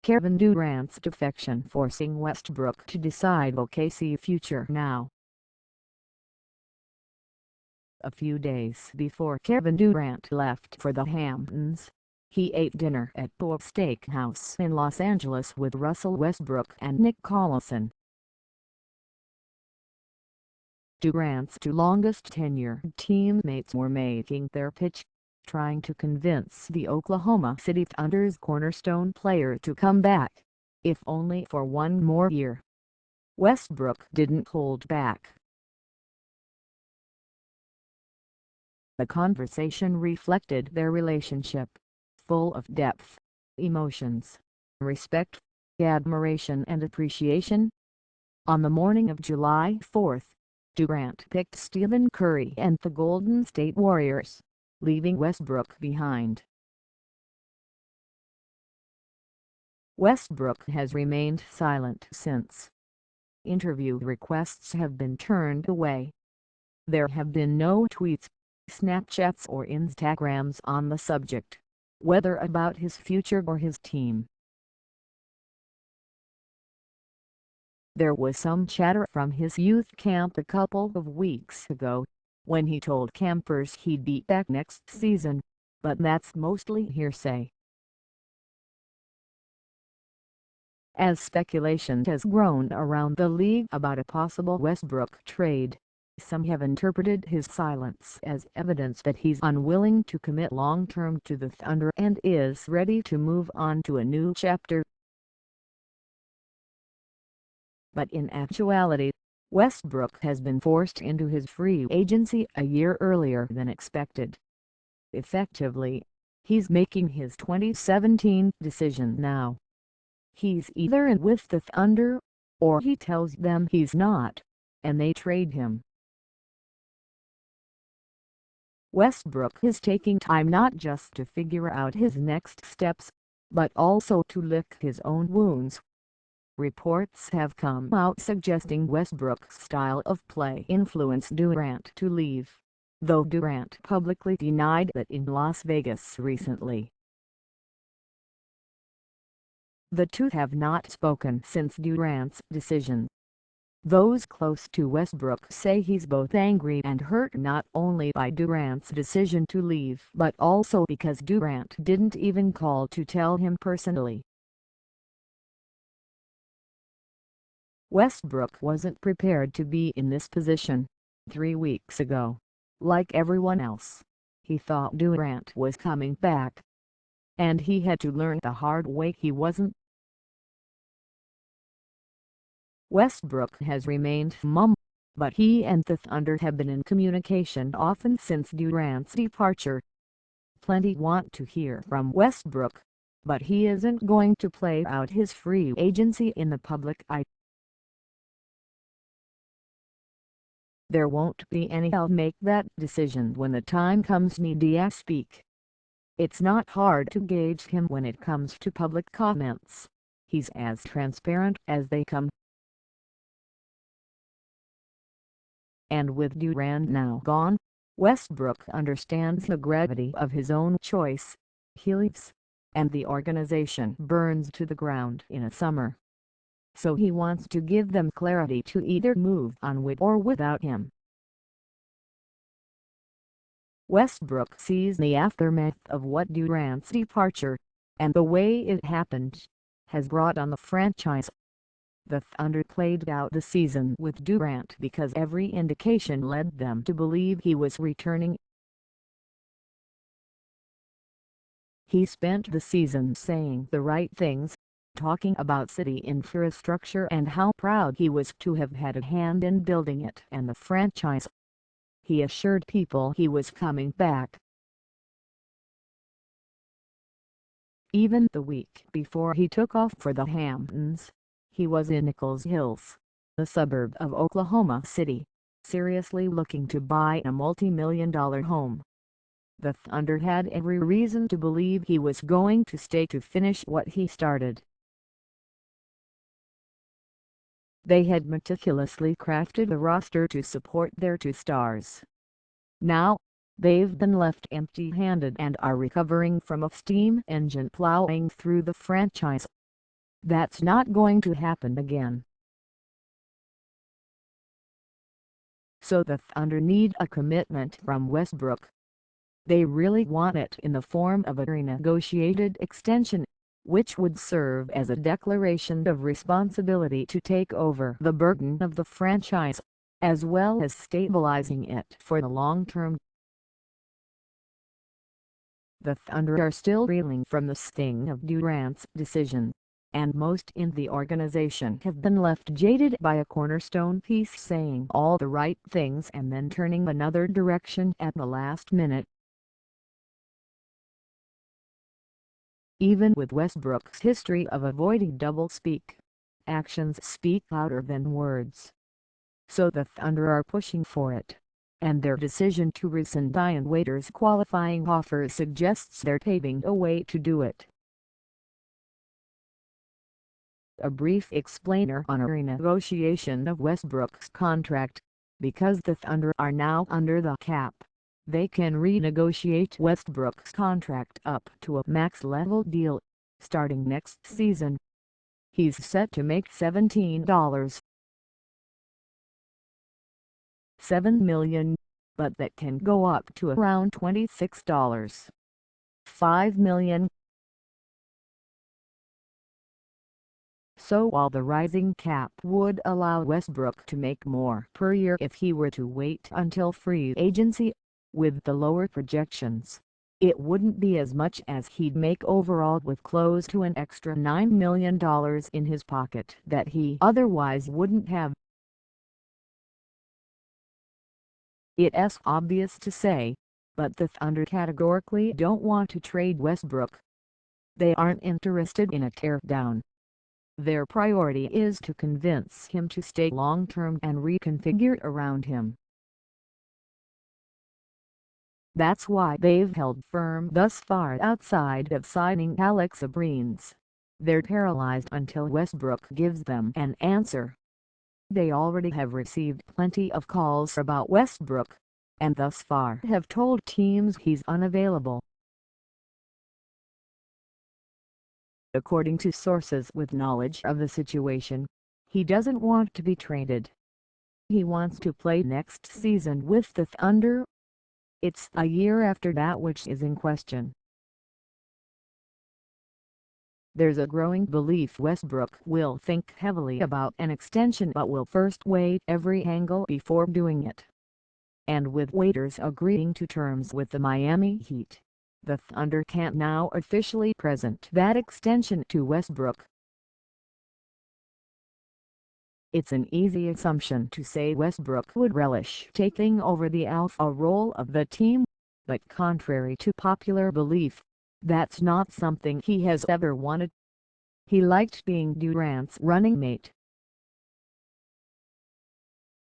Kevin Durant's defection forcing Westbrook to decide OKC future now. A few days before Kevin Durant left for the Hamptons, he ate dinner at a steakhouse in Los Angeles with Russell Westbrook and Nick Collison. Durant's two longest-tenured teammates were making their pitch, trying to convince the Oklahoma City Thunder's cornerstone player to come back, if only for one more year. Westbrook didn't hold back. The conversation reflected their relationship, full of depth, emotions, respect, admiration and appreciation. On the morning of July 4, Durant picked Stephen Curry and the Golden State Warriors, leaving Westbrook behind. Westbrook has remained silent since. Interview requests have been turned away. There have been no tweets, Snapchats or Instagrams on the subject, whether about his future or his team. There was some chatter from his youth camp a couple of weeks ago, when he told campers he'd be back next season, but that's mostly hearsay. As speculation has grown around the league about a possible Westbrook trade, some have interpreted his silence as evidence that he's unwilling to commit long-term to the Thunder and is ready to move on to a new chapter. But in actuality, Westbrook has been forced into his free agency a year earlier than expected. Effectively, he's making his 2017 decision now. He's either in with the Thunder, or he tells them he's not, and they trade him. Westbrook is taking time not just to figure out his next steps, but also to lick his own wounds. Reports have come out suggesting Westbrook's style of play influenced Durant to leave, though Durant publicly denied that in Las Vegas recently. The two have not spoken since Durant's decision. Those close to Westbrook say he's both angry and hurt not only by Durant's decision to leave but also because Durant didn't even call to tell him personally. Westbrook wasn't prepared to be in this position 3 weeks ago. Like everyone else, he thought Durant was coming back. And he had to learn the hard way he wasn't. Westbrook has remained mum, but he and the Thunder have been in communication often since Durant's departure. Plenty want to hear from Westbrook, but he isn't going to play out his free agency in the public eye. There won't be any "I'll make that decision when the time comes" media speak. It's not hard to gauge him when it comes to public comments. He's as transparent as they come. And with Durant now gone, Westbrook understands the gravity of his own choice. He leaves, and the organization burns to the ground in a summer. So he wants to give them clarity to either move on with or without him. Westbrook sees the aftermath of what Durant's departure, and the way it happened, has brought on the franchise. The Thunder played out the season with Durant because every indication led them to believe he was returning. He spent the season saying the right things, talking about city infrastructure and how proud he was to have had a hand in building it and the franchise. He assured people he was coming back. Even the week before he took off for the Hamptons, he was in Nichols Hills, a suburb of Oklahoma City, seriously looking to buy a multi-million-dollar home. The Thunder had every reason to believe he was going to stay to finish what he started. They had meticulously crafted a roster to support their two stars. Now, they've been left empty-handed and are recovering from a steam engine plowing through the franchise. That's not going to happen again. So the Thunder need a commitment from Westbrook. They really want it in the form of a renegotiated extension, which would serve as a declaration of responsibility to take over the burden of the franchise, as well as stabilizing it for the long term. The Thunder are still reeling from the sting of Durant's decision, and most in the organization have been left jaded by a cornerstone piece saying all the right things and then turning another direction at the last minute. Even with Westbrook's history of avoiding doublespeak, actions speak louder than words. So the Thunder are pushing for it, and their decision to rescind Dion Waiters' qualifying offer suggests they're paving a way to do it. A brief explainer on a renegotiation of Westbrook's contract: because the Thunder are now under the cap, they can renegotiate Westbrook's contract up to a max-level deal, starting next season. He's set to make $17.7 million, but that can go up to around $26.5 million. So while the rising cap would allow Westbrook to make more per year if he were to wait until free agency, with the lower projections, it wouldn't be as much as he'd make overall with close to an extra $9 million in his pocket that he otherwise wouldn't have. It's obvious to say, but the Thunder categorically don't want to trade Westbrook. They aren't interested in a teardown. Their priority is to convince him to stay long-term and reconfigure around him. That's why they've held firm thus far outside of signing Alex Abrines. They're paralyzed until Westbrook gives them an answer. They already have received plenty of calls about Westbrook, and thus far have told teams he's unavailable. According to sources with knowledge of the situation, he doesn't want to be traded. He wants to play next season with the Thunder. It's a year after that which is in question. There's a growing belief Westbrook will think heavily about an extension but will first weigh every angle before doing it. And with Waiters agreeing to terms with the Miami Heat, the Thunder can't now officially present that extension to Westbrook. It's an easy assumption to say Westbrook would relish taking over the alpha role of the team, but contrary to popular belief, that's not something he has ever wanted. He liked being Durant's running mate.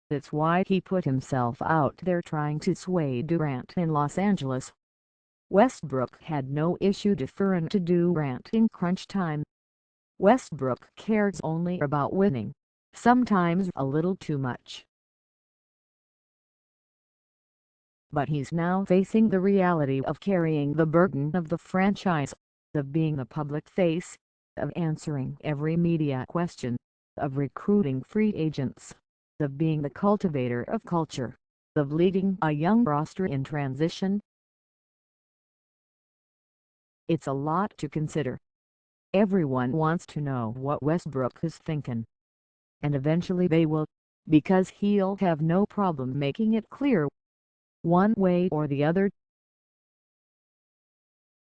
That's why he put himself out there trying to sway Durant in Los Angeles. Westbrook had no issue deferring to Durant in crunch time. Westbrook cares only about winning, sometimes a little too much. But he's now facing the reality of carrying the burden of the franchise, of being the public face, of answering every media question, of recruiting free agents, of being the cultivator of culture, of leading a young roster in transition. It's a lot to consider. Everyone wants to know what Westbrook is thinking. And eventually they will, because he'll have no problem making it clear, one way or the other.